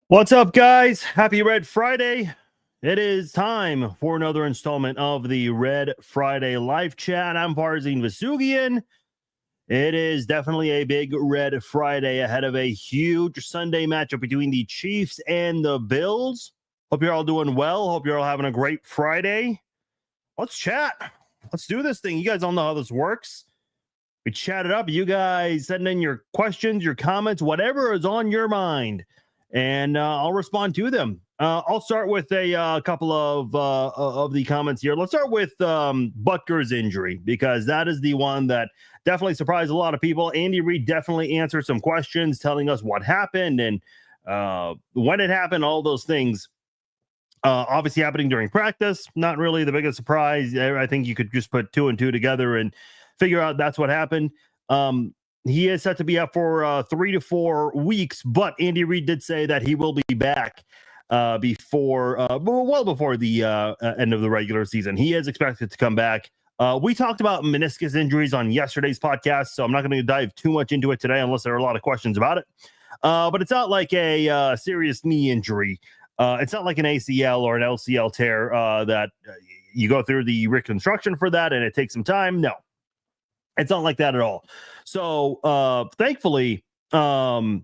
What's up, guys? Happy Red Friday. It is time for another installment of the Red Friday live chat. I'm Farzin Vasugian. It is definitely a big Red Friday ahead of a huge Sunday matchup between the Chiefs and the Bills. Hope you're all doing well. Hope you're all having a great Friday. Let's chat. Let's do this thing. You guys all know how this works. We chat it up. You guys send in your questions, your comments, whatever is on your mind, and I'll respond to them. I'll start with a couple of the comments here. Let's start with Butker's injury, because that is the one that definitely surprised a lot of people. Andy Reid definitely answered some questions, telling us what happened and when it happened, all those things. Obviously happening during practice, not really the biggest surprise. I think you could just put two and two together and figure out that's what happened. He is set to be out for 3 to 4 weeks, but Andy Reid did say that he will be back well before the end of the regular season. He is expected to come back. We talked about meniscus injuries on yesterday's podcast, so I'm not going to dive too much into it today unless there are a lot of questions about it. But it's not like a serious knee injury. It's not like an ACL or an LCL tear that you go through the reconstruction for that and it takes some time. No, it's not like that at all. So thankfully, that's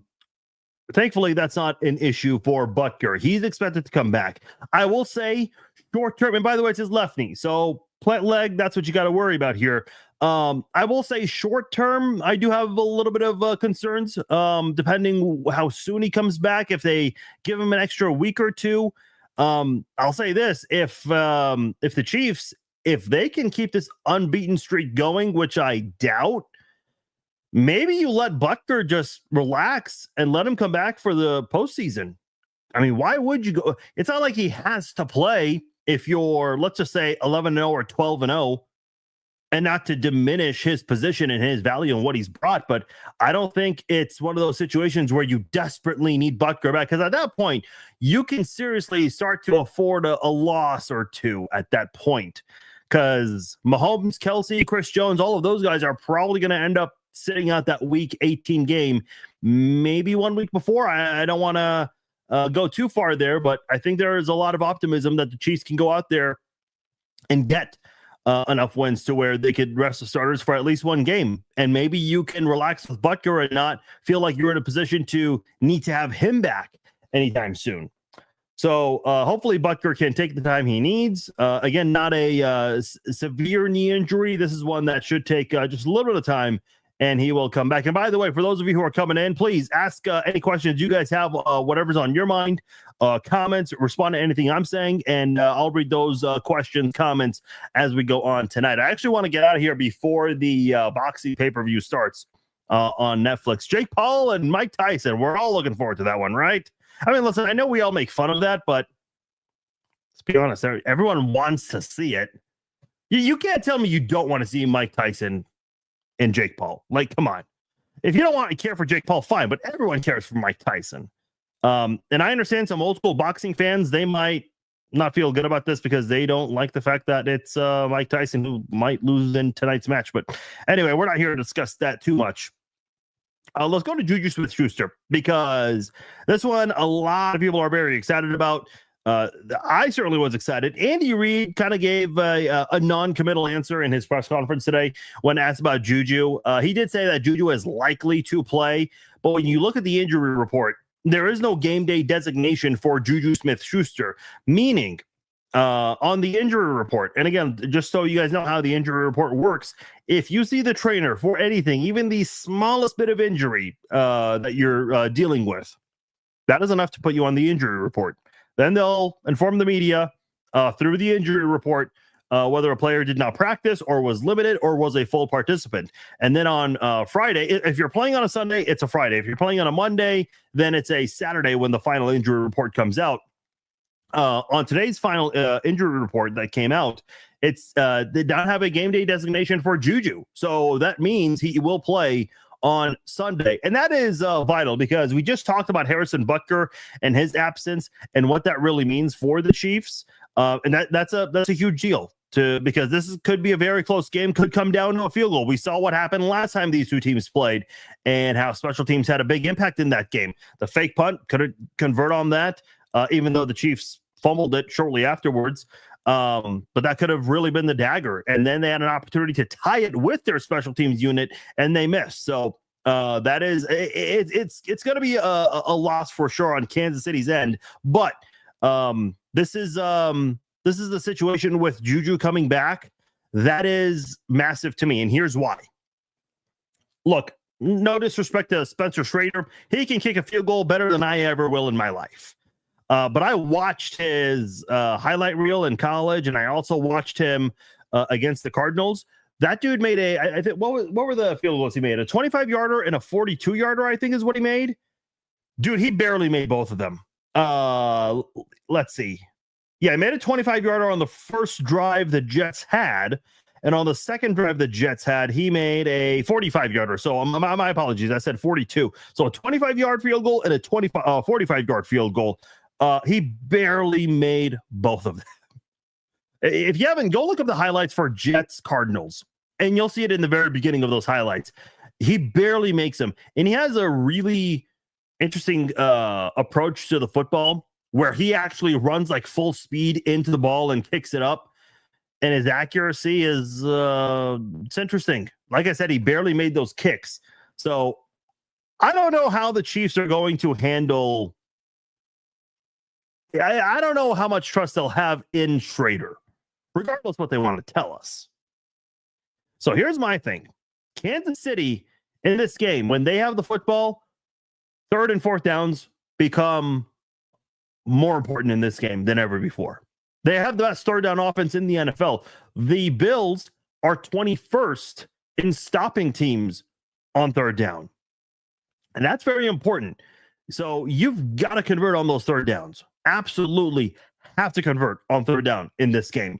not an issue for Butker. He's expected to come back. I will say short term, and by the way, it's his left knee. So plant leg, that's what you got to worry about here. I will say short term, I do have a little bit of concerns, depending how soon he comes back. If they give him an extra week or two, I'll say this: if the Chiefs, if they can keep this unbeaten streak going, which I doubt, maybe you let Butker just relax and let him come back for the postseason. I mean, why would you go? It's not like he has to play if you're, let's just say, 11-0 or 12-0. And not to diminish his position and his value and what he's brought, but I don't think it's one of those situations where you desperately need Butker back, because at that point, you can seriously start to afford a loss or two at that point, because Mahomes, Kelsey, Chris Jones, all of those guys are probably going to end up sitting out that week 18 game, maybe 1 week before. I don't want to go too far there, but I think there is a lot of optimism that the Chiefs can go out there and get enough wins to where they could rest the starters for at least one game. And maybe you can relax with Butker and not feel like you're in a position to need to have him back anytime soon. So hopefully Butker can take the time he needs. Again, not a severe knee injury. This is one that should take just a little bit of time, and he will come back. And by the way, for those of you who are coming in, please ask any questions you guys have, whatever's on your mind, comments, respond to anything I'm saying, and I'll read those questions, comments as we go on tonight. I actually want to get out of here before the boxing pay-per-view starts on Netflix. Jake Paul and Mike Tyson, we're all looking forward to that one, right? I mean, listen, I know we all make fun of that, but let's be honest, everyone wants to see it. You can't tell me you don't want to see Mike Tyson and Jake Paul. Like, come on. If you don't want to care for Jake Paul, fine, but everyone cares for Mike Tyson. And I understand some old school boxing fans, they might not feel good about this because they don't like the fact that it's Mike Tyson who might lose in tonight's match. But anyway, we're not here to discuss that too much. Let's go to JuJu Smith-Schuster, because this one a lot of people are very excited about. I certainly was excited. Andy Reid kind of gave a non-committal answer in his press conference today when asked about JuJu. He did say that JuJu is likely to play, but when you look at the injury report, there is no game day designation for JuJu Smith-Schuster, meaning on the injury report, and again, just so you guys know how the injury report works, if you see the trainer for anything, even the smallest bit of injury that you're dealing with, that is enough to put you on the injury report. Then they'll inform the media through the injury report whether a player did not practice or was limited or was a full participant. And then on Friday, if you're playing on a Sunday, it's a Friday. If you're playing on a Monday, then it's a Saturday when the final injury report comes out. On today's final injury report that came out, it's they don't have a game day designation for JuJu. So that means he will play on Sunday. And that is vital, because we just talked about Harrison Butker and his absence and what that really means for the Chiefs. And that's a huge deal. because could be a very close game, could come down to a field goal. We saw what happened last time these two teams played and how special teams had a big impact in that game. The fake punt could convert on that, even though the Chiefs fumbled it shortly afterwards. But that could have really been the dagger. And then they had an opportunity to tie it with their special teams unit, and they missed. So that is it's going to be a loss for sure on Kansas City's end. But this is the situation with JuJu coming back. That is massive to me, and here's why. Look, no disrespect to Spencer Schrader. He can kick a field goal better than I ever will in my life. But I watched his highlight reel in college, and I also watched him against the Cardinals. That dude made I think what were the field goals he made? A 25-yarder and a 42-yarder, I think is what he made. Dude, he barely made both of them. Let's see. Yeah, he made a 25-yarder on the first drive the Jets had, and on the second drive the Jets had, he made a 45-yarder. So my apologies, I said 42. So a 25-yard field goal and a 45-yard field goal. He barely made both of them. If you haven't, go look up the highlights for Jets Cardinals, and you'll see it in the very beginning of those highlights. He barely makes them, and he has a really interesting approach to the football where he actually runs like full speed into the ball and kicks it up, and his accuracy is it's interesting. Like I said, he barely made those kicks. So I don't know how the Chiefs are going to handle. I don't know how much trust they'll have in Schrader, regardless what they want to tell us. So here's my thing. Kansas City in this game, when they have the football, third and fourth downs become more important in this game than ever before. They have the best third down offense in the NFL. The Bills are 21st in stopping teams on third down. And that's very important. So you've got to convert on those third downs. Absolutely have to convert on third down in this game.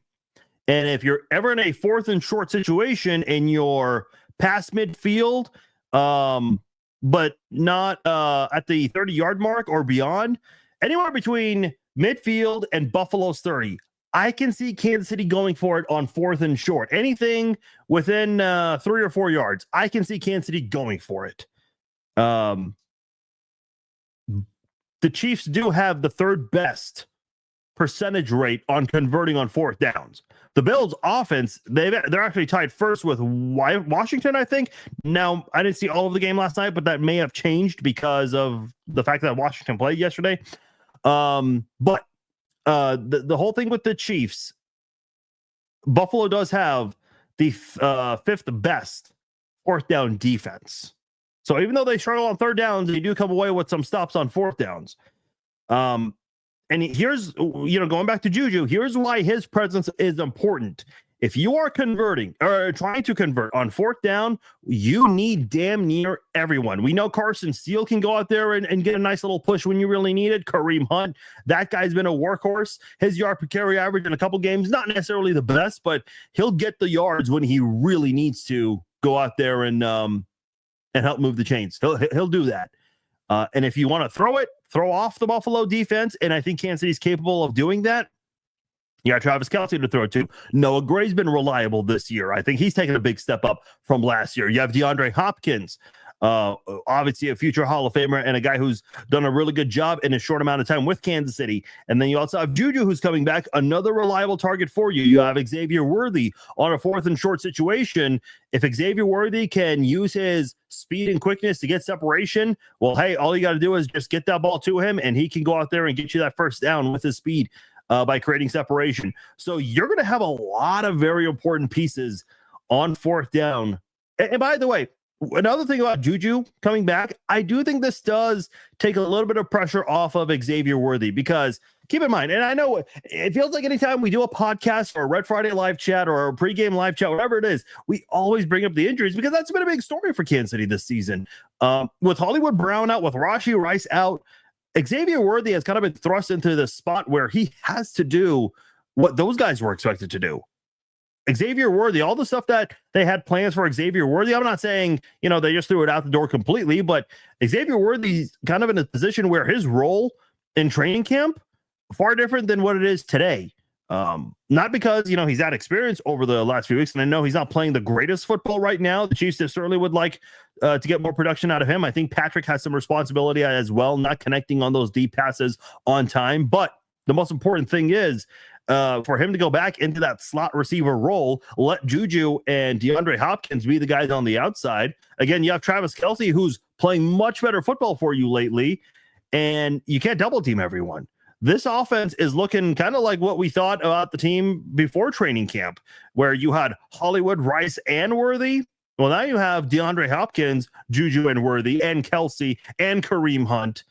And if you're ever in a fourth and short situation and you're past midfield, but not at the 30-yard mark or beyond, anywhere between midfield and Buffalo's 30, I can see Kansas City going for it on fourth and short. Anything within 3 or 4 yards, I can see Kansas City going for it. The Chiefs do have the third best percentage rate on converting on fourth downs. The Bills offense, they're actually tied first with Washington, I think. Now, I didn't see all of the game last night, but that may have changed because of the fact that Washington played yesterday. But the whole thing with the Chiefs, Buffalo does have the fifth best fourth down defense. So even though they struggle on third downs, they do come away with some stops on fourth downs. And here's, going back to JuJu, here's why his presence is important. If you are converting or trying to convert on fourth down, you need damn near everyone. We know Carson Steele can go out there and get a nice little push when you really need it. Kareem Hunt, that guy's been a workhorse. His yard per carry average in a couple games, not necessarily the best, but he'll get the yards when he really needs to go out there and help move the chains. He'll do that. And if you want to throw off the Buffalo defense, and I think Kansas City's capable of doing that, you got Travis Kelce to throw to. Noah Gray's been reliable this year. I think he's taken a big step up from last year. You have DeAndre Hopkins, obviously a future Hall of Famer and a guy who's done a really good job in a short amount of time with Kansas City. And then you also have JuJu, who's coming back, another reliable target for you. You have Xavier Worthy on a fourth and short situation. If Xavier Worthy can use his speed and quickness to get separation, well, hey, all you got to do is just get that ball to him, and he can go out there and get you that first down with his speed by creating separation. So you're going to have a lot of very important pieces on fourth down. And by the way, another thing about JuJu coming back, I do think this does take a little bit of pressure off of Xavier Worthy, because keep in mind, and I know it feels like anytime we do a podcast or a Red Friday live chat or a pregame live chat, whatever it is, we always bring up the injuries, because that's been a big story for Kansas City this season. With Hollywood Brown out, with Rashee Rice out, Xavier Worthy has kind of been thrust into the spot where he has to do what those guys were expected to do. Xavier Worthy, all the stuff that they had plans for Xavier Worthy, I'm not saying, they just threw it out the door completely, but Xavier Worthy's kind of in a position where his role in training camp far different than what it is today. Not because, he's had experience over the last few weeks, and I know he's not playing the greatest football right now. The Chiefs certainly would like to get more production out of him. I think Patrick has some responsibility as well, not connecting on those deep passes on time. But the most important thing is for him to go back into that slot receiver role, let JuJu and DeAndre Hopkins be the guys on the outside. Again, you have Travis Kelce, who's playing much better football for you lately, and you can't double team everyone. This offense is looking kind of like what we thought about the team before training camp, where you had Hollywood, Rice, and Worthy. Well, now you have DeAndre Hopkins, JuJu, and Worthy, and Kelce, and Kareem Hunt.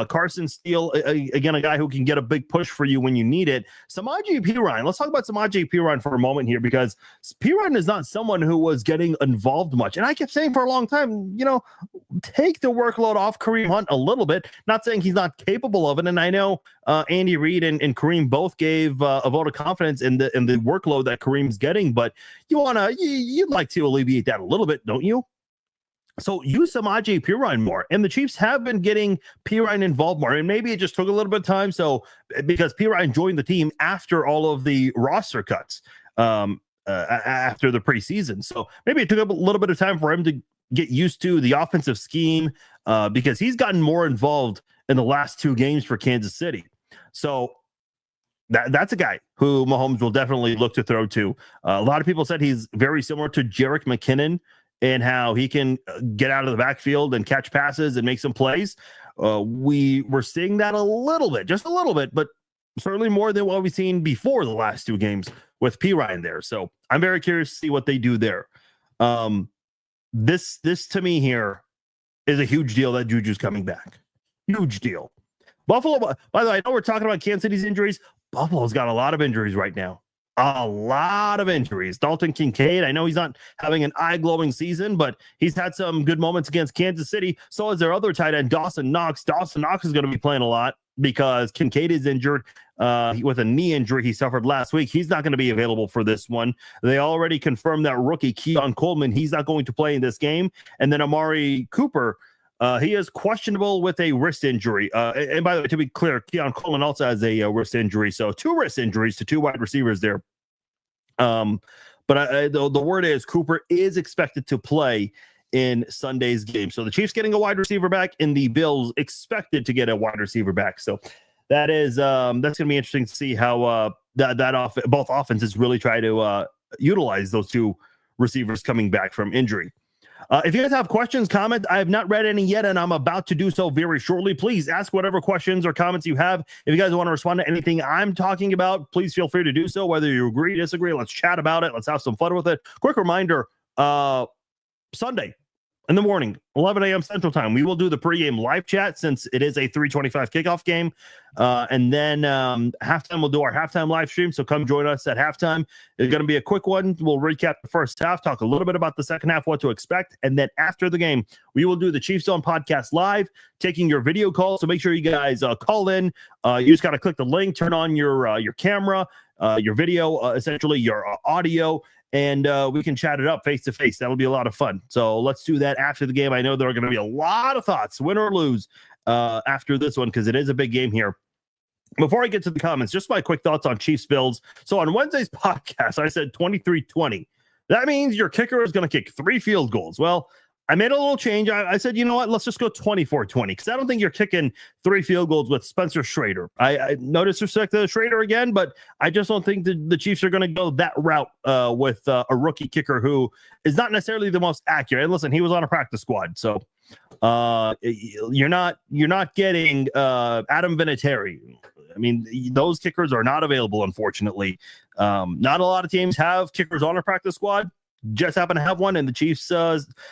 Carson Steele, again, a guy who can get a big push for you when you need it. Samaje Perine. Let's talk about Samaje Perine for a moment here, because Perine is not someone who was getting involved much. And I kept saying for a long time, take the workload off Kareem Hunt a little bit. Not saying he's not capable of it. And I know Andy Reid and Kareem both gave a vote of confidence in the workload that Kareem's getting, but you'd like to alleviate that a little bit, don't you? So use Samaje Perine more, and the Chiefs have been getting Perine involved more, and maybe it just took a little bit of time. So because Perine joined the team after all of the roster cuts after the preseason, so maybe it took a little bit of time for him to get used to the offensive scheme because he's gotten more involved in the last two games for Kansas City. So that's a guy who Mahomes will definitely look to throw to. A lot of people said he's very similar to Jerick McKinnon, and how he can get out of the backfield and catch passes and make some plays. We were seeing that a little bit, just a little bit, but certainly more than what we've seen before the last two games with Perine there. So I'm very curious to see what they do there. This to me here is a huge deal that JuJu's coming back. Huge deal. Buffalo, by the way, I know we're talking about Kansas City's injuries. Buffalo's got a lot of injuries right now. A lot of injuries. Dalton Kincaid, I know he's not having an eye-glowing season, but he's had some good moments against Kansas City. So is their other tight end, Dawson Knox. Dawson Knox is going to be playing a lot because Kincaid is injured with a knee injury he suffered last week. He's not going to be available for this one. They already confirmed that rookie, Keon Coleman, he's not going to play in this game. And then Amari Cooper, he is questionable with a wrist injury. And by the way, to be clear, Keon Coleman also has a wrist injury. So two wrist injuries to two wide receivers there. But the word is Cooper is expected to play in Sunday's game. So the Chiefs getting a wide receiver back, and the Bills expected to get a wide receiver back. So that is that's going to be interesting to see how both offenses really try to utilize those two receivers coming back from injury. If you guys have questions, comments, I have not read any yet, and I'm about to do so very shortly. Please ask whatever questions or comments you have. If you guys want to respond to anything I'm talking about, please feel free to do so. Whether you agree, disagree, let's chat about it. Let's have some fun with it. Quick reminder, Sunday in the morning, 11 a.m. Central Time, we will do the pregame live chat since it is a 3:25 kickoff game. And then halftime, we'll do our halftime live stream. So come join us at halftime. It's going to be a quick one. We'll recap the first half, talk a little bit about the second half, what to expect. And then after the game, we will do the Chiefs Zone podcast live, taking your video calls. So make sure you guys call in. You just got to click the link, turn on your camera, your video, essentially your audio, and we can chat it up face to face. That'll be a lot of fun. So let's do that after the game. I know there are going to be a lot of thoughts, win or lose, after this one, because it is a big game here. Before I get to the comments, just my quick thoughts on Chiefs Bills. So on Wednesday's podcast, I said 23-20. That means your kicker is going to kick 3 field goals. Well, I made a little change. I said, you know what? Let's just go 24-20, because I don't think you're kicking 3 field goals with Spencer Schrader. I no disrespect to Schrader again, but I just don't think the Chiefs are going to go that route with a rookie kicker who is not necessarily the most accurate. And listen, he was on a practice squad, so you're not getting Adam Vinatieri. I mean, those kickers are not available, unfortunately. Not a lot of teams have kickers on a practice squad. Just happen to have one, and the Chiefs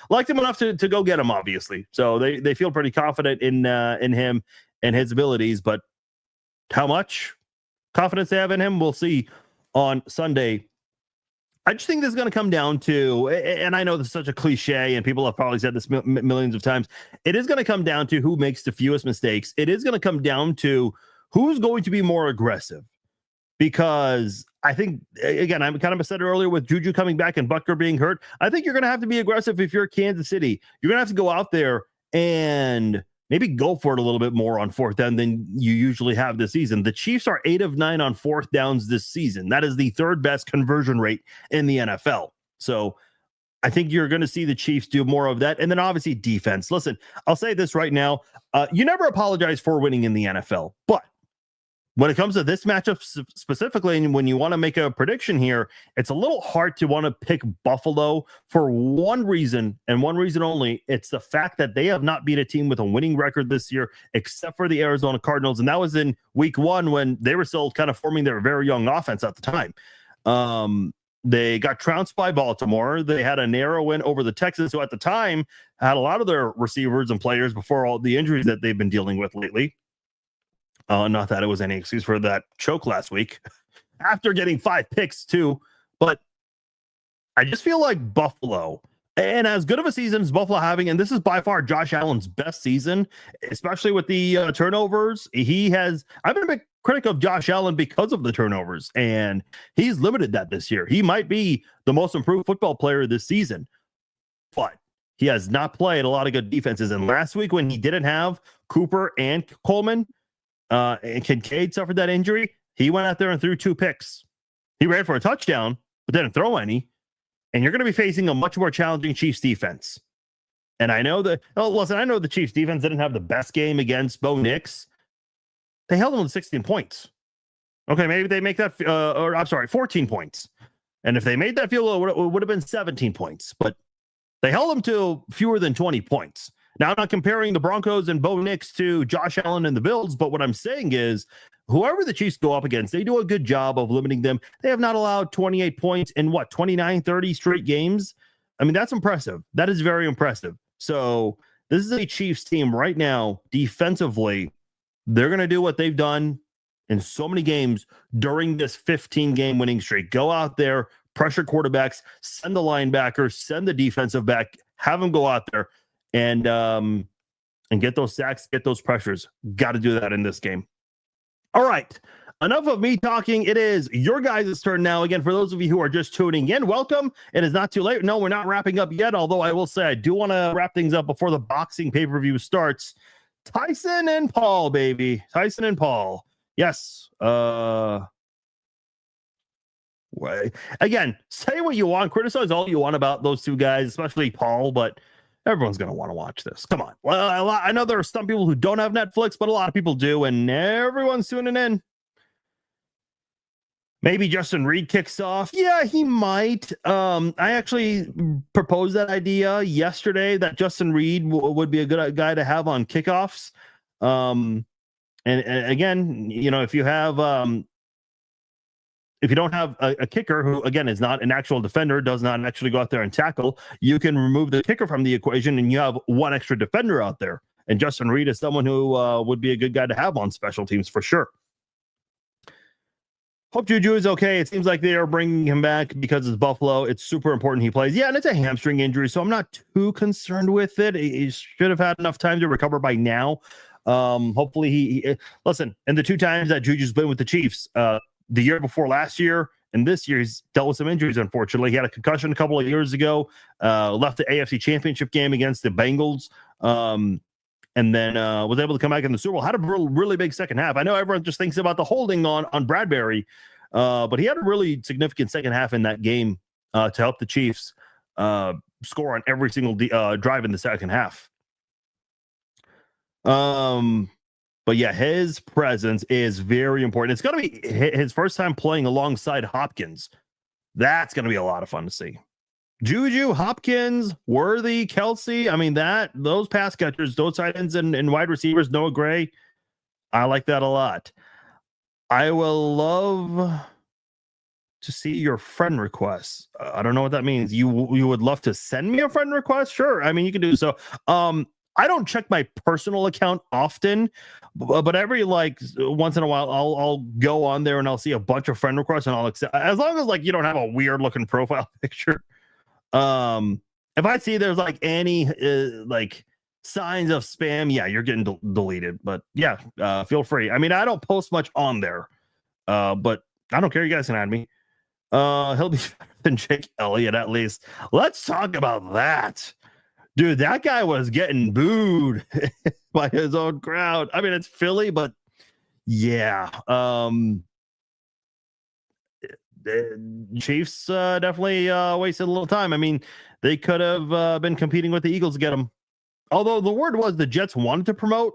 liked him enough to go get him, obviously. So they feel pretty confident in him and his abilities. But how much confidence they have in him, we'll see on Sunday. I just think this is going to come down to, and I know this is such a cliche, and people have probably said this millions of times, it is going to come down to who makes the fewest mistakes. It is going to come down to who's going to be more aggressive. Because I think, again, I kind of said it earlier with JuJu coming back and Butker being hurt, I think you're going to have to be aggressive if you're Kansas City. You're going to have to go out there and maybe go for it a little bit more on fourth down than you usually have this season. The Chiefs are 8 of 9 on fourth downs this season. That is the third best conversion rate in the NFL. So I think you're going to see the Chiefs do more of that. And then obviously defense. Listen, I'll say this right now. You never apologize for winning in the NFL, but when it comes to this matchup specifically, and when you want to make a prediction here, it's a little hard to want to pick Buffalo for one reason and one reason only. It's the fact that they have not beat a team with a winning record this year, except for the Arizona Cardinals. And that was in week 1 when they were still kind of forming their very young offense at the time. They got trounced by Baltimore. They had a narrow win over the Texans, who at the time had a lot of their receivers and players before all the injuries that they've been dealing with lately. Not that it was any excuse for that choke last week after getting 5 picks too. But I just feel like Buffalo, and as good of a season as Buffalo having, and this is by far Josh Allen's best season, especially with the turnovers. I've been a big critic of Josh Allen because of the turnovers, and he's limited that this year. He might be the most improved football player this season, but he has not played a lot of good defenses. And last week when he didn't have Cooper and Coleman, and Kincaid suffered that injury, he went out there and threw 2 picks. He ran for a touchdown, but didn't throw any. And you're going to be facing a much more challenging Chiefs defense. And I know I know the Chiefs defense didn't have the best game against Bo Nix. They held them to 16 points. Okay, maybe they make that, 14 points. And if they made that field goal, it would have been 17 points. But they held them to fewer than 20 points. Now, I'm not comparing the Broncos and Bo Nix to Josh Allen and the Bills, but what I'm saying is whoever the Chiefs go up against, they do a good job of limiting them. They have not allowed 28 points in 29, 30 straight games. I mean, that's impressive. That is very impressive. So this is a Chiefs team right now, defensively. They're going to do what they've done in so many games during this 15-game winning streak. Go out there, pressure quarterbacks, send the linebackers, send the defensive back, have them go out there and get those sacks, get those pressures. Got to do that in this game. All right. Enough of me talking. It is your guys' turn now. Again, for those of you who are just tuning in, welcome. It is not too late. No, we're not wrapping up yet, although I will say I do want to wrap things up before the boxing pay-per-view starts. Tyson and Paul, baby. Tyson and Paul. Yes. Again, say what you want. Criticize all you want about those two guys, especially Paul, but everyone's going to want to watch this. Come on. Well, I know there are some people who don't have Netflix, but a lot of people do, and everyone's tuning in. Maybe Justin Reed kicks off. Yeah, he might. I actually proposed that idea yesterday that Justin Reed would be a good guy to have on kickoffs. And again, if you have if you don't have a kicker who, again, is not an actual defender, does not actually go out there and tackle, you can remove the kicker from the equation and you have one extra defender out there. And Justin Reed is someone who would be a good guy to have on special teams for sure. Hope JuJu is okay. It seems like they are bringing him back because it's Buffalo. It's super important he plays. Yeah, and it's a hamstring injury, so I'm not too concerned with it. He should have had enough time to recover by now. Hopefully he listen, and the 2 times that JuJu's been with the Chiefs, the year before last year and this year, he's dealt with some injuries, unfortunately. He had a concussion a couple of years ago, left the AFC Championship game against the Bengals, and then was able to come back in the Super Bowl. Had a really big second half. I know everyone just thinks about the holding on Bradbury, but he had a really significant second half in that game to help the Chiefs score on every single drive in the second half. But yeah, his presence is very important. It's going to be his first time playing alongside Hopkins. That's going to be a lot of fun to see. JuJu, Hopkins, Worthy, Kelsey. I mean, those pass catchers, those tight ends and wide receivers, Noah Gray. I like that a lot. I will love to see your friend requests. I don't know what that means. You would love to send me a friend request? Sure. I mean, you can do so. I don't check my personal account often, but every once in a while, I'll go on there and I'll see a bunch of friend requests and I'll accept, as long as you don't have a weird looking profile picture. If I see there's any signs of spam, yeah, you're getting deleted. But yeah, feel free. I mean, I don't post much on there, but I don't care. You guys can add me. He'll be better than Jake Elliott at least. Let's talk about that. Dude, that guy was getting booed by his own crowd. I mean, it's Philly, but yeah. The Chiefs definitely wasted a little time. I mean, they could have been competing with the Eagles to get him. Although the word was the Jets wanted to promote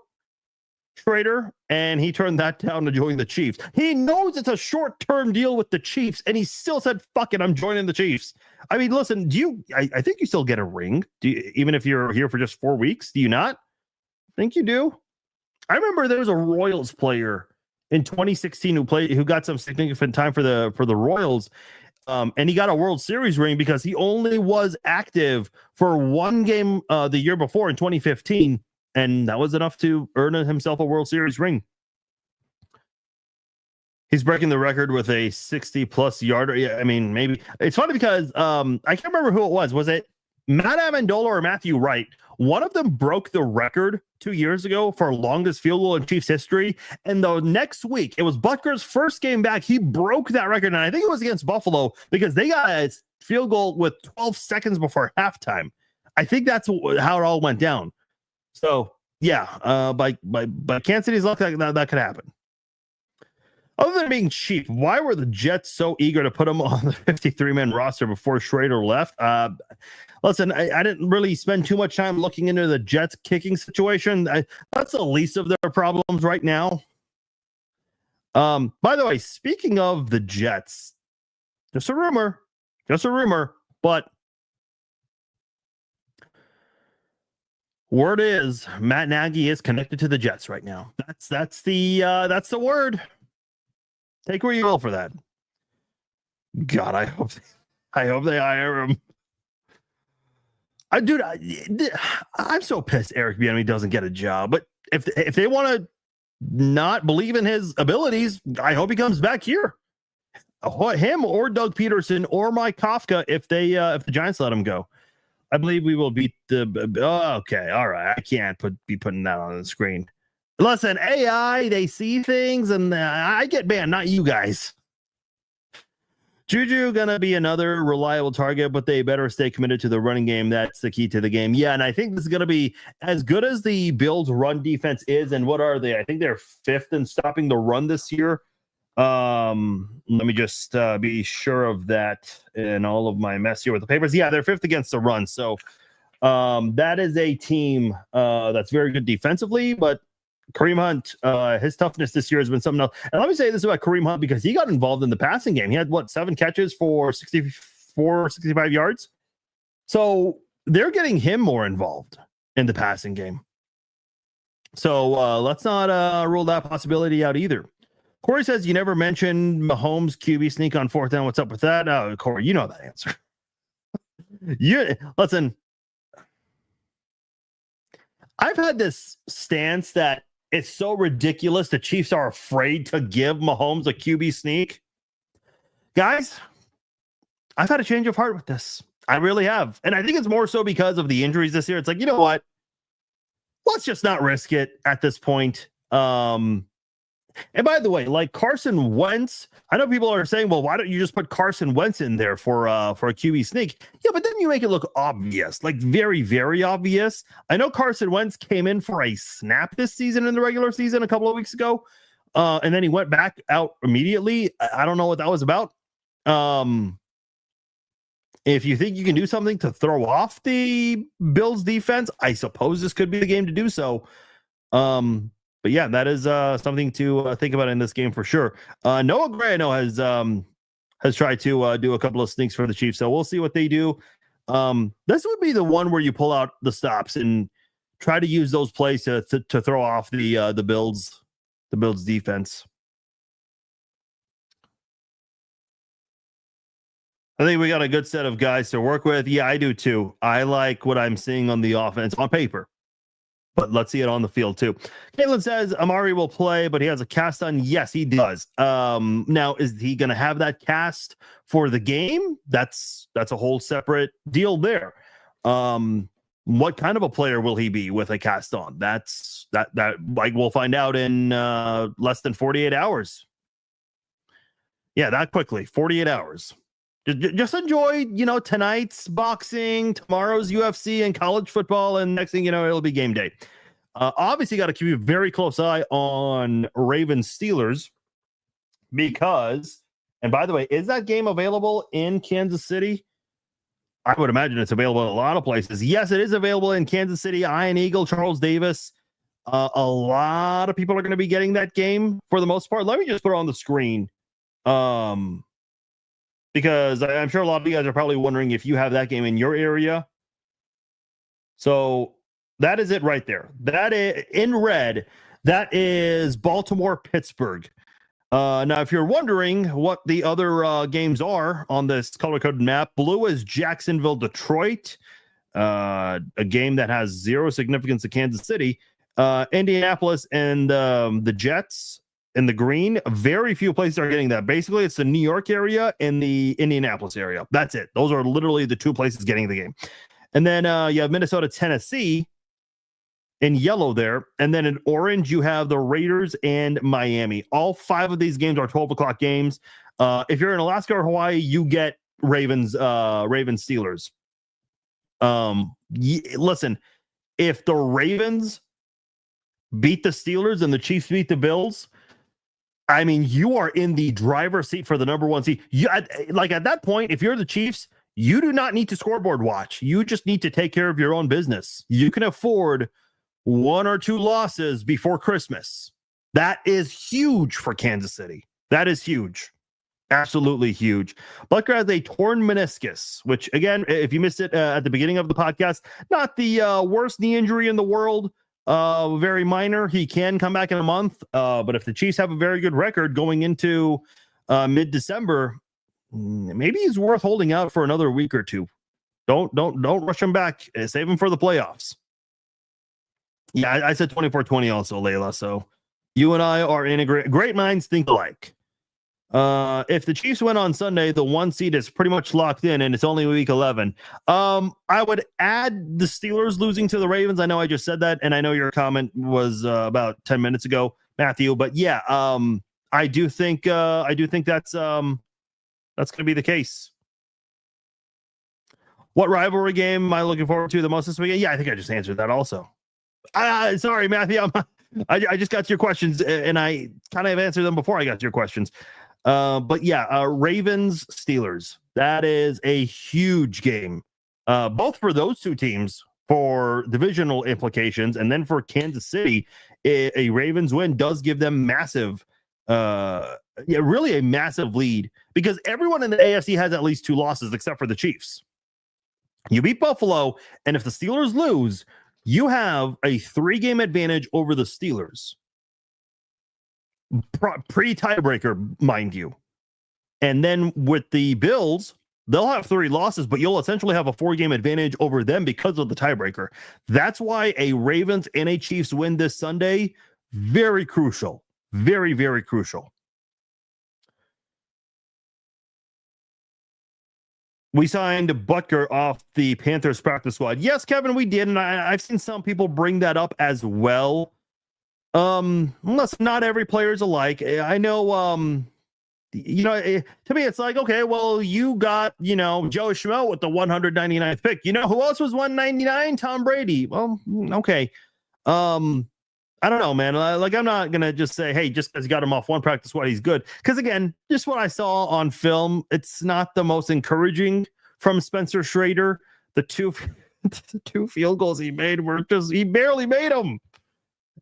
Schrader, and he turned that down to join the Chiefs. He knows it's a short-term deal with the Chiefs, and he still said, "Fuck it, I'm joining the Chiefs." I mean, listen, do you? I think you still get a ring, even if you're here for just 4 weeks. Do you not? I think you do. I remember there was a Royals player in 2016 who got some significant time for the Royals, and he got a World Series ring because he only was active for one game the year before in 2015, and that was enough to earn himself a World Series ring. He's breaking the record with a 60-plus yarder. Yeah, I mean, maybe. It's funny because I can't remember who it was. Was it Matt Amendola or Matthew Wright? One of them broke the record 2 years ago for longest field goal in Chiefs history. And the next week, it was Butker's first game back. He broke that record. And I think it was against Buffalo because they got a field goal with 12 seconds before halftime. I think that's how it all went down. So, yeah, by Kansas City's luck, that could happen. Other than being cheap, why were the Jets so eager to put him on the 53-man roster before Schrader left? Listen, I didn't really spend too much time looking into the Jets kicking situation. That's the least of their problems right now. By the way, speaking of the Jets, just a rumor, but word is Matt Nagy is connected to the Jets right now. That's the word. Take where you will for that. God, I hope they hire him. I'm so pissed Eric Bieniemy doesn't get a job. But if they want to not believe in his abilities, I hope he comes back here. Him or Doug Peterson or Mike Kafka if the Giants let him go. I believe we will beat the. Okay, all right. I can't be putting that on the screen. Listen, AI, they see things, and I get banned, not you guys. JuJu gonna be another reliable target, but they better stay committed to the running game. That's the key to the game. Yeah, and I think this is gonna be as good as the Bills' run defense is. And what are they? I think they're 5th in stopping the run this year. Let me just be sure of that in all of my mess here with the papers. Yeah, they're 5th against the run. So that is a team that's very good defensively, but Kareem Hunt, his toughness this year has been something else. And let me say this about Kareem Hunt because he got involved in the passing game. He had 7 catches for 65 yards. So they're getting him more involved in the passing game. So let's not rule that possibility out either. Corey says you never mentioned Mahomes QB sneak on 4th down. What's up with that? Oh, Corey, you know that answer. Listen. I've had this stance that it's so ridiculous the Chiefs are afraid to give Mahomes a QB sneak. Guys, I've had a change of heart with this. I really have. And I think it's more so because of the injuries this year. It's like, you know what? Let's just not risk it at this point. And by the way, like Carson Wentz, I know people are saying, well, why don't you just put Carson Wentz in there for a QB sneak? Yeah, but then you make it look obvious, like very, very obvious. I know Carson Wentz came in for a snap this season in the regular season a couple of weeks ago, and then he went back out immediately. I don't know what that was about. If you think you can do something to throw off the Bills defense, I suppose this could be the game to do so. But yeah, that is something to think about in this game for sure. Noah Gray, I know, has tried to do a couple of sneaks for the Chiefs, so we'll see what they do. This would be the one where you pull out the stops and try to use those plays to throw off the Bills defense. I think we got a good set of guys to work with. Yeah, I do too. I like what I'm seeing on the offense on paper. But let's see it on the field too. Caitlin says Amari will play, but he has a cast on. Yes, he does. Now, is he going to have that cast for the game? That's a whole separate deal there. What kind of a player will he be with a cast on? That like we'll find out in less than 48 hours. Yeah, that quickly, 48 hours. Just enjoy, tonight's boxing, tomorrow's UFC and college football, and next thing you know, it'll be game day. Obviously, got to keep a very close eye on Ravens Steelers because, and by the way, is that game available in Kansas City? I would imagine it's available in a lot of places. Yes, it is available in Kansas City. Iron Eagle, Charles Davis. A lot of people are going to be getting that game for the most part. Let me just put it on the screen. Because I'm sure a lot of you guys are probably wondering if you have that game in your area. So that is it right there. That is in red. That is Baltimore, Pittsburgh. Now, if you're wondering what the other games are on this color-coded map, blue is Jacksonville, Detroit, a game that has zero significance to Kansas City. Indianapolis and the Jets in the green. Very few places are getting that. Basically, it's the New York area and the Indianapolis area. That's it. Those are literally the two places getting the game. And then you have Minnesota, Tennessee in yellow there. And then in orange, you have the Raiders and Miami. All 5 of these games are 12 o'clock games. If you're in Alaska or Hawaii, you get Ravens Steelers. Listen, if the Ravens beat the Steelers and the Chiefs beat the Bills, I mean, you are in the driver's seat for the number 1 seed. Like at that point, if you're the Chiefs, you do not need to scoreboard watch. You just need to take care of your own business. You can afford 1 or 2 losses before Christmas. That is huge for Kansas City. That is huge. Absolutely huge. Butker has a torn meniscus, which, again, if you missed it at the beginning of the podcast, not the worst knee injury in the world. Very minor. He can come back in a month. But if the Chiefs have a very good record going into mid-December, maybe he's worth holding out for another week or 2. Don't rush him back. Save him for the playoffs. Yeah, I said 24-20 also, Layla. So you and I are in a great minds think alike. If the Chiefs win on Sunday, the 1 seed is pretty much locked in, and it's only week 11. I would add the Steelers losing to the Ravens. I know I just said that, and I know your comment was about 10 minutes ago, Matthew. But yeah, I do think that's going to be the case. What rivalry game am I looking forward to the most this weekend? Yeah, I think I just answered that also. Sorry, Matthew. I just got to your questions, and I kind of answered them before I got to your questions. But yeah, Ravens, Steelers. That is a huge game, both for those two teams for divisional implications, and then for Kansas City, a Ravens win does give them massive, really a massive lead, because everyone in the AFC has at least 2 losses except for the Chiefs. You beat Buffalo, and if the Steelers lose, you have a 3-game advantage over the Steelers. Pre-tiebreaker, mind you. And then with the Bills, they'll have 3 losses, but you'll essentially have a 4-game advantage over them because of the tiebreaker. That's why a Ravens and a Chiefs win this Sunday, very crucial. Very, very crucial. We signed Butker off the Panthers practice squad. Yes, Kevin, we did, and I've seen some people bring that up as well. Unless not every player is alike. I know, to me, it's like, okay, well, you got, Joe Schmo with the 199th pick. You know who else was 199? Tom Brady. Well, okay. I don't know, man. Like, I'm not going to just say, hey, just because you got him off one practice squad, he's good. Because, again, just what I saw on film, it's not the most encouraging from Spencer Schrader. The two field goals he made were he barely made them.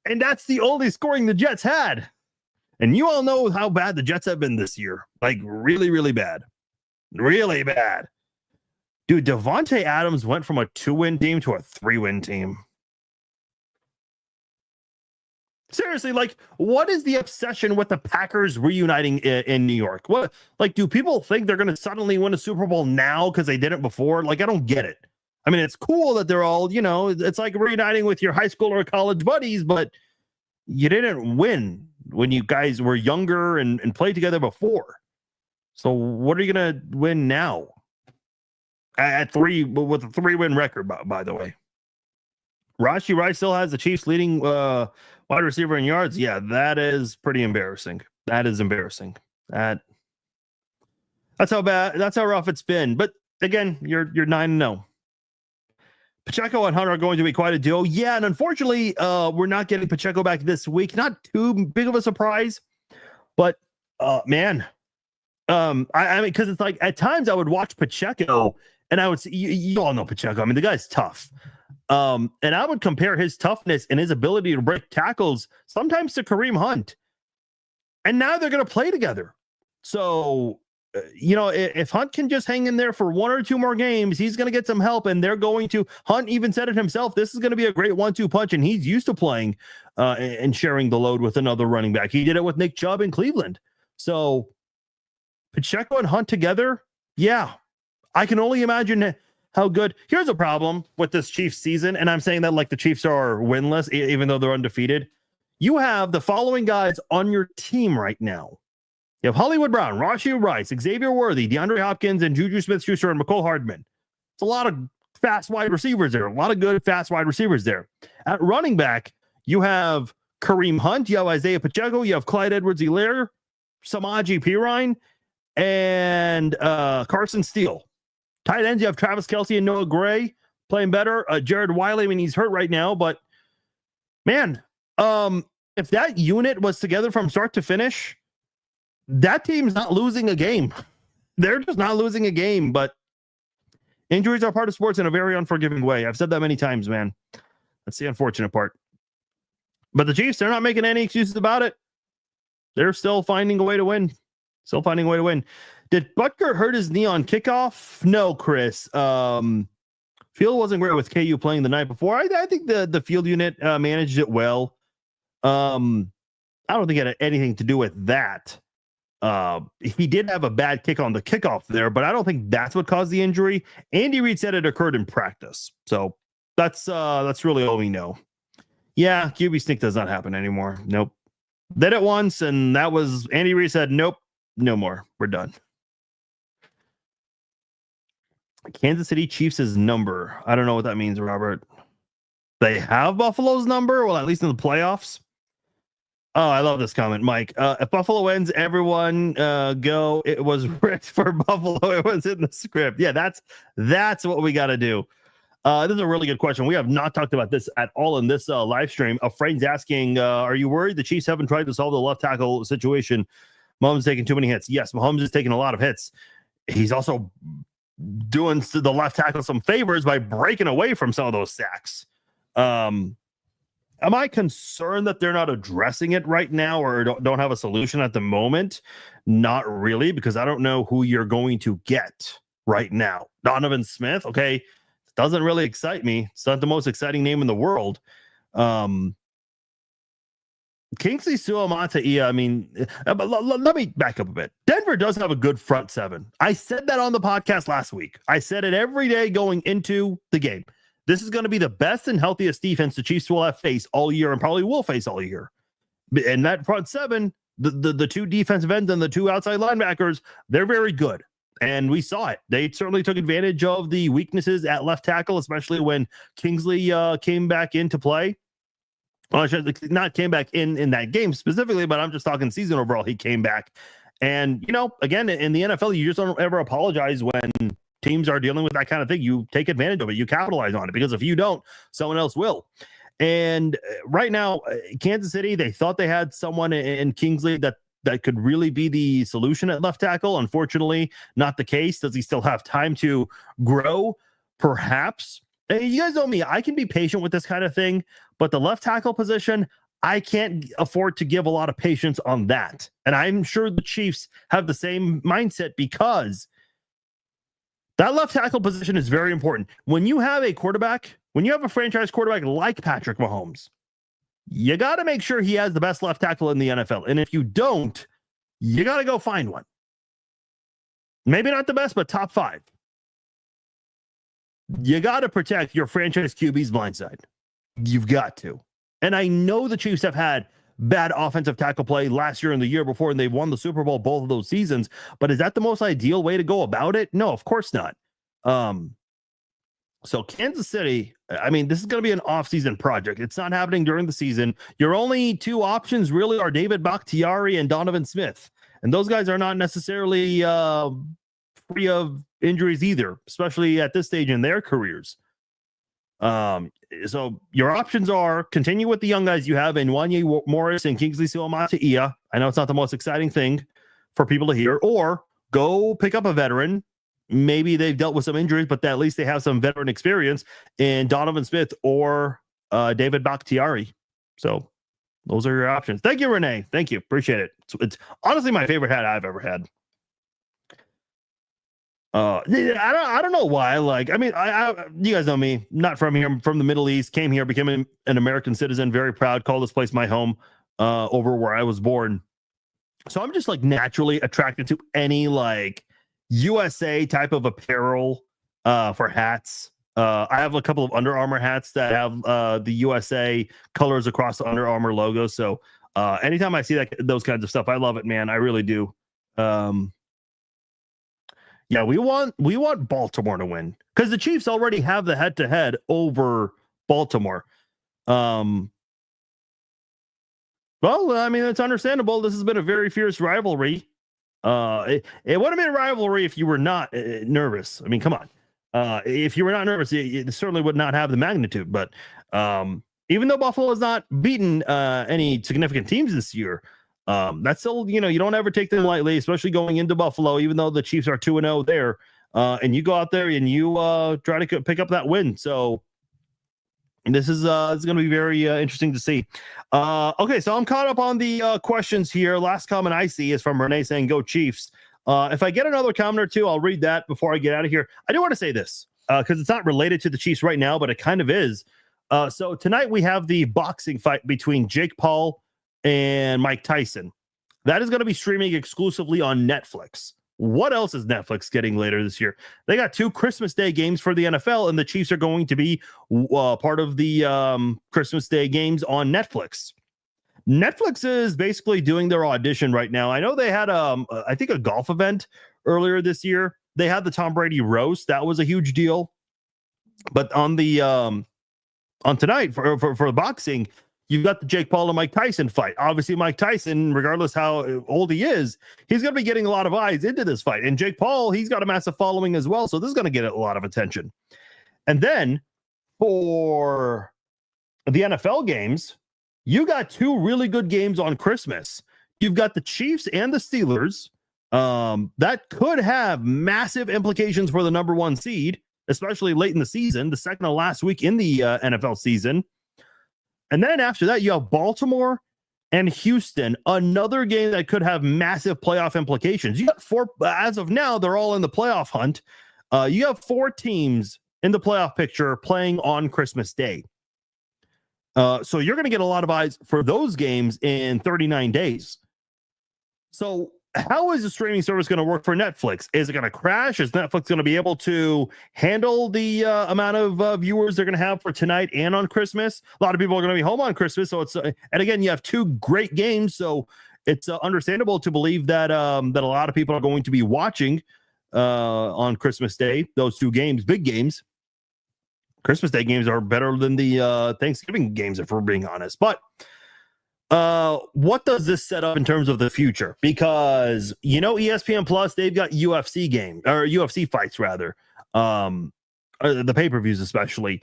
And that's the only scoring the Jets had. And you all know how bad the Jets have been this year. Like, really, really bad. Really bad. Dude, Devontae Adams went from a 2-win team to a 3-win team. Seriously, like, what is the obsession with the Packers reuniting in New York? What, like, do people think they're going to suddenly win a Super Bowl now because they did it before? Like, I don't get it. I mean, it's cool that they're all, it's like reuniting with your high school or college buddies, but you didn't win when you guys were younger and played together before. So what are you going to win now? With a 3-win record, by the way. Rashee Rice still has the Chiefs leading wide receiver in yards. Yeah, that is pretty embarrassing. That is embarrassing. That's how bad. That's how rough it's been. But again, you're 9-0. Pacheco and Hunter are going to be quite a duo. Yeah, and unfortunately, we're not getting Pacheco back this week. Not too big of a surprise, but man, I mean, because it's like at times I would watch Pacheco and I would see, you all know Pacheco. I mean, the guy's tough. And I would compare his toughness and his ability to break tackles sometimes to Kareem Hunt. And now they're going to play together. So, if Hunt can just hang in there for 1 or 2 more games, he's going to get some help. And they're going to, Hunt even said it himself, this is going to be a great 1-2 punch. And he's used to playing and sharing the load with another running back. He did it with Nick Chubb in Cleveland. So Pacheco and Hunt together, yeah, I can only imagine how good. Here's a problem with this Chiefs season, and I'm saying that like the Chiefs are winless, even though they're undefeated. You have the following guys on your team right now. You have Hollywood Brown, Rashee Rice, Xavier Worthy, DeAndre Hopkins, and JuJu Smith-Schuster and McCole Hardman. It's a lot of fast wide receivers there. A lot of good fast wide receivers there. At running back, you have Kareem Hunt, you have Isaiah Pacheco, you have Clyde Edwards-Helaire, Samaje Perine, and Carson Steele. Tight ends, you have Travis Kelce and Noah Gray playing better. Jared Wiley, I mean, he's hurt right now, but man, if that unit was together from start to finish, that team's not losing a game. They're just not losing a game, but injuries are part of sports in a very unforgiving way. I've said that many times, man. That's the unfortunate part. But the Chiefs, they're not making any excuses about it. They're still finding a way to win. Still finding a way to win. Did Butker hurt his knee on kickoff? No, Chris. Field wasn't great with KU playing the night before. I think the field unit managed it well. I don't think it had anything to do with that. He did have a bad kick on the kickoff there, but I don't think that's what caused the injury. Andy Reid said it occurred in practice. So that's really all we know. Yeah, QB sneak does not happen anymore. Nope. Did it once, and that was Andy Reid said, nope, no more. We're done. Kansas City Chiefs' number. I don't know what that means, Robert. They have Buffalo's number? Well, at least in the playoffs. Oh, I love this comment, Mike. If Buffalo wins, everyone go. It was rigged for Buffalo. It was in the script. Yeah, that's what we got to do. This is a really good question. We have not talked about this at all in this live stream. A friend's asking, are you worried the Chiefs haven't tried to solve the left tackle situation? Mahomes is taking too many hits. Yes, Mahomes is taking a lot of hits. He's also doing the left tackle some favors by breaking away from some of those sacks. Am I concerned that they're not addressing it right now or don't have a solution at the moment? Not really, because I don't know who you're going to get right now. Donovan Smith, okay, doesn't really excite me. It's not the most exciting name in the world. Kingsley Suamataia, I mean, let me back up a bit. Denver does have a good front seven. I said that on the podcast last week. I said it every day going into the game. This is going to be the best and healthiest defense the Chiefs will have faced all year and probably will face all year. And that front seven, the two defensive ends and the two outside linebackers, they're very good. And we saw it. They certainly took advantage of the weaknesses at left tackle, especially when Kingsley came back into play. Well, I should not came back in that game specifically, but I'm just talking season overall. He came back. And, again, in the NFL, you just don't ever apologize when teams are dealing with that kind of thing. You take advantage of it. You capitalize on it, because if you don't, someone else will. And right now, Kansas City, they thought they had someone in Kingsley that could really be the solution at left tackle. Unfortunately, not the case. Does he still have time to grow? Perhaps. And you guys know me. I can be patient with this kind of thing, but the left tackle position, I can't afford to give a lot of patience on that. And I'm sure the Chiefs have the same mindset, because that left tackle position is very important. When you have a franchise quarterback like Patrick Mahomes, you got to make sure he has the best left tackle in the NFL. And if you don't, you got to go find one. Maybe not the best, but top 5. You got to protect your franchise QB's blind side. You've got to. And I know the Chiefs have had bad offensive tackle play last year and the year before, and they've won the Super Bowl both of those seasons. But is that the most ideal way to go about it? No, of course not. So Kansas City, I mean, this is going to be an off-season project. It's not happening during the season. Your only two options really are David Bakhtiari and Donovan Smith. And those guys are not necessarily free of injuries either, especially at this stage in their careers. So your options are continue with the young guys you have in Wanye Morris and Kingsley Suamataia. I know it's not the most exciting thing for people to hear, or go pick up a veteran. Maybe they've dealt with some injuries, but at least they have some veteran experience in Donovan Smith or David Bakhtiari. So those are your options. Thank you, Renee. Thank you. Appreciate it. It's honestly my favorite hat I've ever had. I don't know why. Like, I mean, you guys know me, not from here. I'm from the Middle East, came here, became an American citizen, very proud, call this place my home, over where I was born. So I'm just like naturally attracted to any like USA type of apparel, for hats. I have a couple of Under Armour hats that have the USA colors across the Under Armour logo. So anytime I see those kinds of stuff, I love it, man. I really do. Yeah, we want Baltimore to win because the Chiefs already have the head-to-head over Baltimore. Well, I mean, it's understandable. This has been a very fierce rivalry. It would have been a rivalry if you were not nervous. I mean, come on. If you were not nervous, it certainly would not have the magnitude. But even though Buffalo has not beaten any significant teams this year, that's still, you don't ever take them lightly, especially going into Buffalo, even though the Chiefs are 2-0 there. And you go out there and you try to pick up that win. So this is it's going to be very interesting to see. Okay, so I'm caught up on the questions here. Last comment I see is from Renee saying, "Go Chiefs." If I get another comment or two, I'll read that before I get out of here. I do want to say this because it's not related to the Chiefs right now, but it kind of is. So tonight we have the boxing fight between Jake Paul and Mike Tyson. That is going to be streaming exclusively on Netflix. What else is Netflix getting later this year? They got 2 Christmas Day games for the NFL, and the Chiefs are going to be part of the Christmas Day games on Netflix. Netflix is basically doing their audition right now. I know they had, I think, a golf event earlier this year. They had the Tom Brady roast. That was a huge deal. But on the on tonight for boxing, you've got the Jake Paul and Mike Tyson fight. Obviously, Mike Tyson, regardless how old he is, he's going to be getting a lot of eyes into this fight. And Jake Paul, he's got a massive following as well. So this is going to get a lot of attention. And then for the NFL games, you got 2 really good games on Christmas. You've got the Chiefs and the Steelers. That could have massive implications for the number 1 seed, especially late in the season, the second to last week in the NFL season. And then after that, you have Baltimore and Houston, another game that could have massive playoff implications. You got 4, as of now, they're all in the playoff hunt. You have 4 teams in the playoff picture playing on Christmas Day. So you're going to get a lot of eyes for those games in 39 days. So how is the streaming service going to work for Netflix? Is it going to crash? Is Netflix going to be able to handle the amount of viewers they're going to have for tonight and on Christmas? A lot of people are going to be home on Christmas. So it's, and again, you have 2 great games. So it's understandable to believe that that a lot of people are going to be watching on Christmas Day, those 2 games, big games. Christmas Day games are better than the Thanksgiving games, if we're being honest. But what does this set up in terms of the future? Because ESPN Plus, they've got UFC games or UFC fights rather, the pay-per-views especially.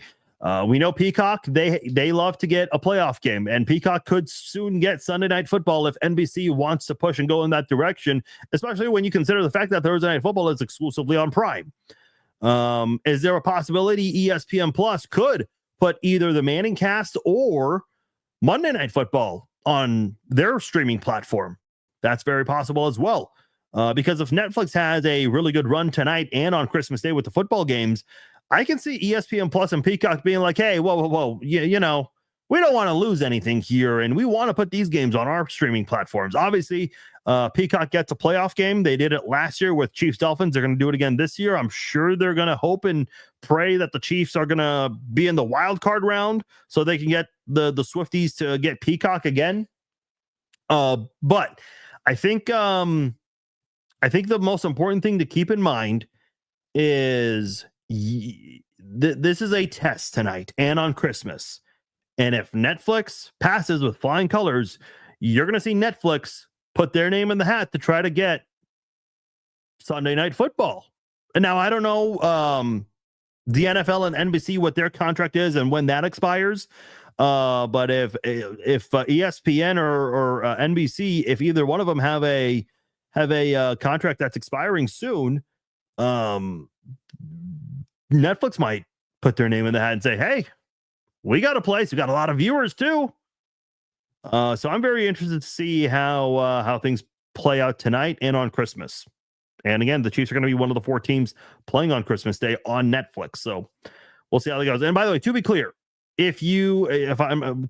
We know Peacock, they love to get a playoff game, and Peacock could soon get Sunday Night Football if NBC wants to push and go in that direction, especially when you consider the fact that Thursday Night Football is exclusively on Prime. Is there a possibility ESPN Plus could put either the Manning cast or Monday Night Football on their streaming platform? That's very possible as well. Because if Netflix has a really good run tonight and on Christmas Day with the football games, I can see ESPN Plus and Peacock being like, hey, whoa. We don't want to lose anything here, and we want to put these games on our streaming platforms. Obviously, Peacock gets a playoff game. They did it last year with Chiefs Dolphins. They're going to do it again this year. I'm sure they're going to hope and pray that the Chiefs are going to be in the wild card round so they can get the Swifties to get Peacock again. But I think the most important thing to keep in mind is this is a test tonight and on Christmas. And if Netflix passes with flying colors, you're going to see Netflix put their name in the hat to try to get Sunday Night Football. And now I don't know the NFL and NBC what their contract is and when that expires. But if ESPN or NBC, if either one of them have a contract that's expiring soon, Netflix might put their name in the hat and say, "Hey, we got a place. We got a lot of viewers too." So I'm very interested to see how things play out tonight and on Christmas. And again, the Chiefs are going to be one of the 4 teams playing on Christmas Day on Netflix. So we'll see how that goes. And by the way, to be clear, if I'm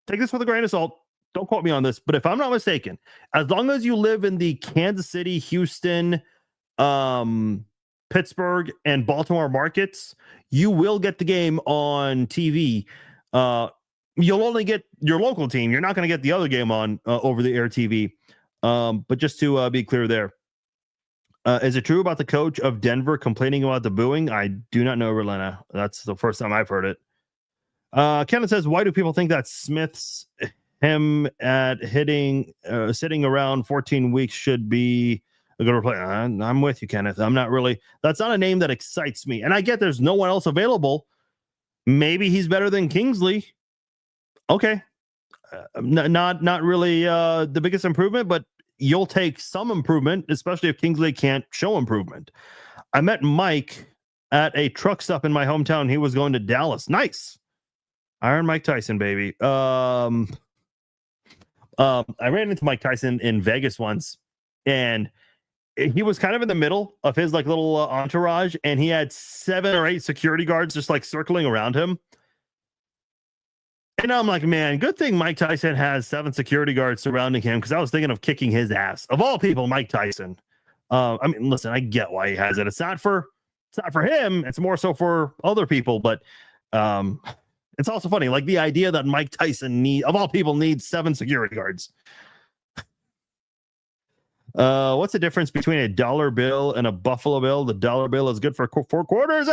take this with a grain of salt, don't quote me on this, but if I'm not mistaken, as long as you live in the Kansas City, Houston, Pittsburgh, and Baltimore markets, you will get the game on TV. You'll only get your local team. You're not going to get the other game on over the air TV. But just to be clear there, is it true about the coach of Denver complaining about the booing? I do not know, Relena. That's the first time I've heard it. Kenneth says, why do people think that Smith's him at sitting around 14 weeks should be a good replacement? I'm with you, Kenneth. I'm not really. That's not a name that excites me. And I get there's no one else available. Maybe he's better than Kingsley. Okay. Not really the biggest improvement, but you'll take some improvement, especially if Kingsley can't show improvement. I met Mike at a truck stop in my hometown. He was going to Dallas. Nice. Iron Mike Tyson, baby. I ran into Mike Tyson in Vegas once, and he was kind of in the middle of his like little entourage, and he had 7 or 8 security guards just like circling around him. And I'm like, man, good thing Mike Tyson has 7 security guards surrounding him, because I was thinking of kicking his ass. Of all people, Mike Tyson. I mean, listen, I get why he has it. It's not for him. It's more so for other people. But it's also funny, like the idea that Mike Tyson of all people needs 7 security guards. What's the difference between a dollar bill and a Buffalo bill? The dollar bill is good for 4 quarters.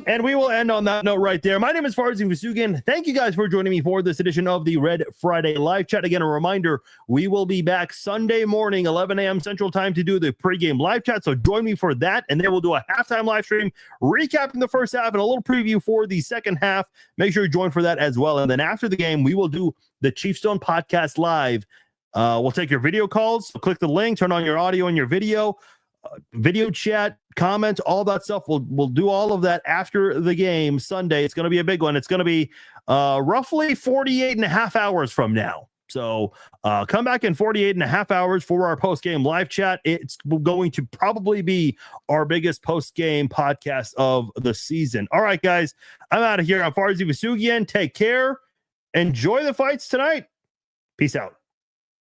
And we will end on that note right there. My name is Farzi Vasugian. Thank you guys for joining me for this edition of the Red Friday Live Chat. Again, a reminder, we will be back Sunday morning, 11 a.m. Central Time, to do the pregame live chat. So join me for that. And then we'll do a halftime live stream, recapping the first half and a little preview for the second half. Make sure you join for that as well. And then after the game, we will do the Chiefstone podcast live. We'll take your video calls. So click the link, turn on your audio and your video chat, comments, all that stuff. We'll do all of that after the game Sunday. It's going to be a big one. It's going to be roughly 48 and a half hours from now. So come back in 48 and a half hours for our post-game live chat. It's going to probably be our biggest post-game podcast of the season. All right, guys, I'm out of here. I'm Farzi Vasugian. Take care. Enjoy the fights tonight. Peace out.